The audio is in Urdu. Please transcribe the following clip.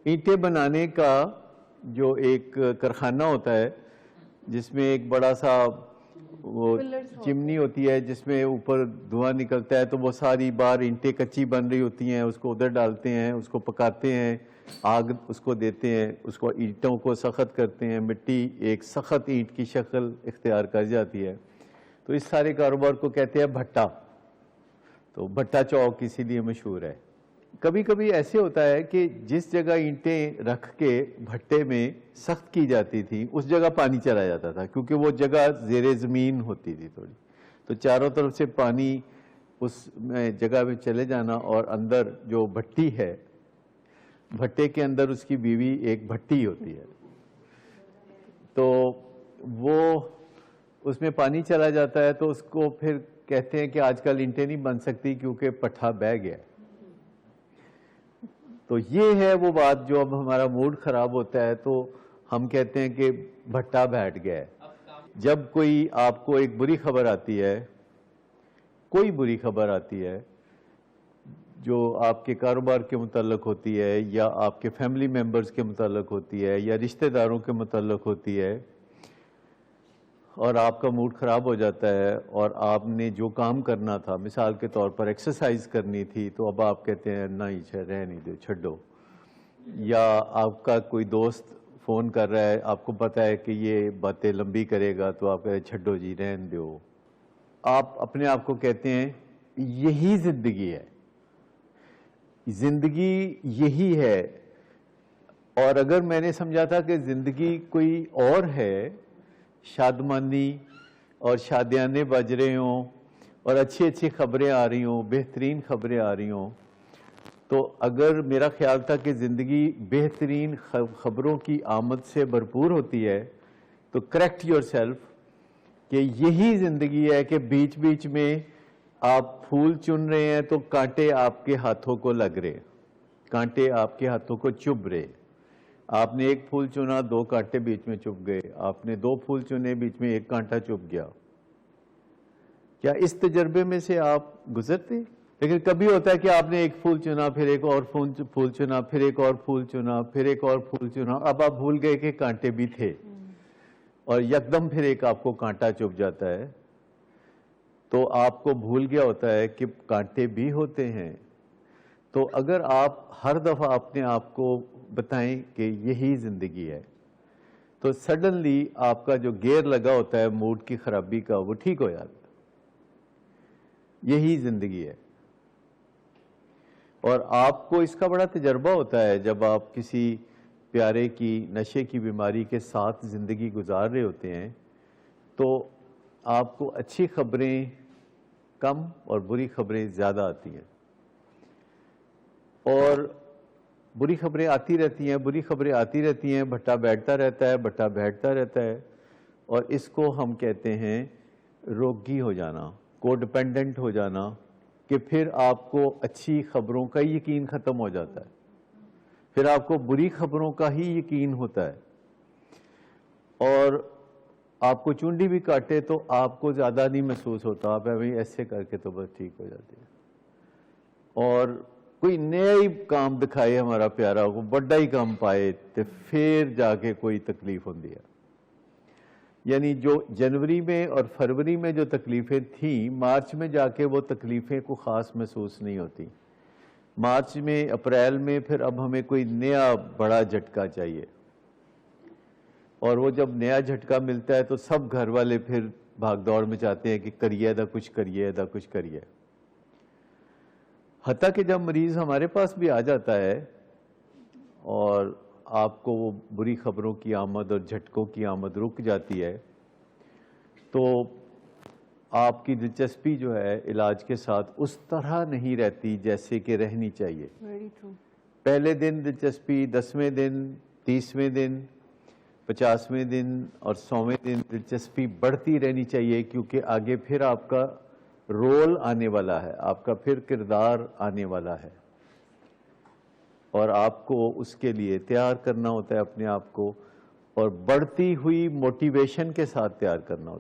اینٹیں بنانے کا جو ایک کارخانہ ہوتا ہے جس میں ایک بڑا سا وہ چمنی ہوتی ہے جس میں اوپر دھواں نکلتا ہے، تو وہ ساری بار اینٹیں کچی بن رہی ہوتی ہیں، اس کو ادھر ڈالتے ہیں، اس کو پکاتے ہیں، آگ اس کو دیتے ہیں، اس کو اینٹوں کو سخت کرتے ہیں، مٹی ایک سخت اینٹ کی شکل اختیار کر جاتی ہے۔ تو اس سارے کاروبار کو کہتے ہیں بھٹا۔ تو بھٹا چوک اسی لیے مشہور ہے۔ کبھی کبھی ایسے ہوتا ہے کہ جس جگہ اینٹیں رکھ کے بھٹے میں سخت کی جاتی تھی اس جگہ پانی چلا جاتا تھا، کیونکہ وہ جگہ زیر زمین ہوتی تھی تھوڑی، تو چاروں طرف سے پانی اس جگہ میں چلے جانا، اور اندر جو بھٹی ہے، بھٹے کے اندر اس کی بیوی ایک بھٹی ہوتی ہے، تو وہ اس میں پانی چلا جاتا ہے، تو اس کو پھر کہتے ہیں کہ آج کل اینٹیں نہیں بن سکتی کیونکہ پٹھا بہہ گیا۔ تو یہ ہے وہ بات جو اب ہمارا موڈ خراب ہوتا ہے تو ہم کہتے ہیں کہ بھٹا بیٹھ گیا ہے۔ جب کوئی آپ کو ایک بری خبر آتی ہے، کوئی بری خبر آتی ہے جو آپ کے کاروبار کے متعلق ہوتی ہے یا آپ کے فیملی ممبرز کے متعلق ہوتی ہے یا رشتہ داروں کے متعلق ہوتی ہے، اور آپ کا موڈ خراب ہو جاتا ہے اور آپ نے جو کام کرنا تھا، مثال کے طور پر ایکسرسائز کرنی تھی، تو اب آپ کہتے ہیں نہیں رہ نہیں دو، چھڈو۔ یا آپ کا کوئی دوست فون کر رہا ہے، آپ کو پتہ ہے کہ یہ باتیں لمبی کرے گا، تو آپ کہتے ہیں چھڈو جی رہن دو۔ آپ اپنے آپ کو کہتے ہیں یہی زندگی ہے، زندگی یہی ہے۔ اور اگر میں نے سمجھا تھا کہ زندگی کوئی اور ہے، شادمانی اور شادیانے بج رہے ہوں اور اچھی اچھی خبریں آ رہی ہوں، بہترین خبریں آ رہی ہوں، تو اگر میرا خیال تھا کہ زندگی بہترین خبروں کی آمد سے بھرپور ہوتی ہے، تو کریکٹ یور سیلف کہ یہی زندگی ہے کہ بیچ بیچ میں آپ پھول چن رہے ہیں تو کانٹے آپ کے ہاتھوں کو لگ رہے، کانٹے آپ کے ہاتھوں کو چبھ رہے۔ آپ نے ایک پھول چنا، دو کانٹے بیچ میں چبھ گئے، آپ نے دو پھول چنے، بیچ میں ایک کانٹا چبھ گیا۔ کیا اس تجربے میں سے آپ گزرتے؟ لیکن کبھی ہوتا ہے کہ آپ نے ایک پھول چنا، پھر ایک اور پھول چنا، پھر ایک اور پھول چنا، پھر ایک اور پھول چنا، اب آپ بھول گئے کہ کانٹے بھی تھے، اور یکدم پھر ایک آپ کو کانٹا چبھ جاتا ہے، تو آپ کو بھول گیا ہوتا ہے کہ کانٹے بھی ہوتے ہیں۔ تو اگر آپ ہر دفعہ اپنے آپ کو بتائیں کہ یہی زندگی ہے، تو سڈنلی آپ کا جو گیئر لگا ہوتا ہے موڈ کی خرابی کا، وہ ٹھیک ہو جاتا ہے۔ یہی زندگی ہے۔ اور آپ کو اس کا بڑا تجربہ ہوتا ہے جب آپ کسی پیارے کی نشے کی بیماری کے ساتھ زندگی گزار رہے ہوتے ہیں، تو آپ کو اچھی خبریں کم اور بری خبریں زیادہ آتی ہیں، اور بری خبریں آتی رہتی ہیں، بری خبریں آتی رہتی ہیں، بھٹا بیٹھتا رہتا ہے، بھٹا بیٹھتا رہتا ہے، اور اس کو ہم کہتے ہیں روگی ہو جانا، کو ڈیپینڈنٹ ہو جانا، کہ پھر آپ کو اچھی خبروں کا یقین ختم ہو جاتا ہے، پھر آپ کو بری خبروں کا ہی یقین ہوتا ہے، اور آپ کو چونڈی بھی کاٹے تو آپ کو زیادہ نہیں محسوس ہوتا، آپ ایسے کر کے تو بس ٹھیک ہو جاتی ہے۔ اور کوئی نیا ہی کام دکھائے ہمارا پیارا، وہ بڑا ہی کام پائے تو پھر جا کے کوئی تکلیف ہوندی ہے۔ یعنی جو جنوری میں اور فروری میں جو تکلیفیں تھیں، مارچ میں جا کے وہ تکلیفیں کو خاص محسوس نہیں ہوتی۔ مارچ میں، اپریل میں پھر اب ہمیں کوئی نیا بڑا جھٹکا چاہیے، اور وہ جب نیا جھٹکا ملتا ہے تو سب گھر والے پھر بھاگ دوڑ میں چاہتے ہیں کہ کریے دا کچھ کریے دا کچھ کریے۔ حتیٰ کہ جب مریض ہمارے پاس بھی آ جاتا ہے اور آپ کو وہ بری خبروں کی آمد اور جھٹکوں کی آمد رک جاتی ہے، تو آپ کی دلچسپی جو ہے علاج کے ساتھ اس طرح نہیں رہتی جیسے کہ رہنی چاہیے۔ پہلے دن دلچسپی، 10ویں دن، 30ویں دن، 50ویں دن اور 100ویں دن دلچسپی بڑھتی رہنی چاہیے، کیونکہ آگے پھر آپ کا رول آنے والا ہے، آپ کا پھر کردار آنے والا ہے، اور آپ کو اس کے لیے تیار کرنا ہوتا ہے اپنے آپ کو، اور بڑھتی ہوئی موٹیویشن کے ساتھ تیار کرنا ہوتا ہے۔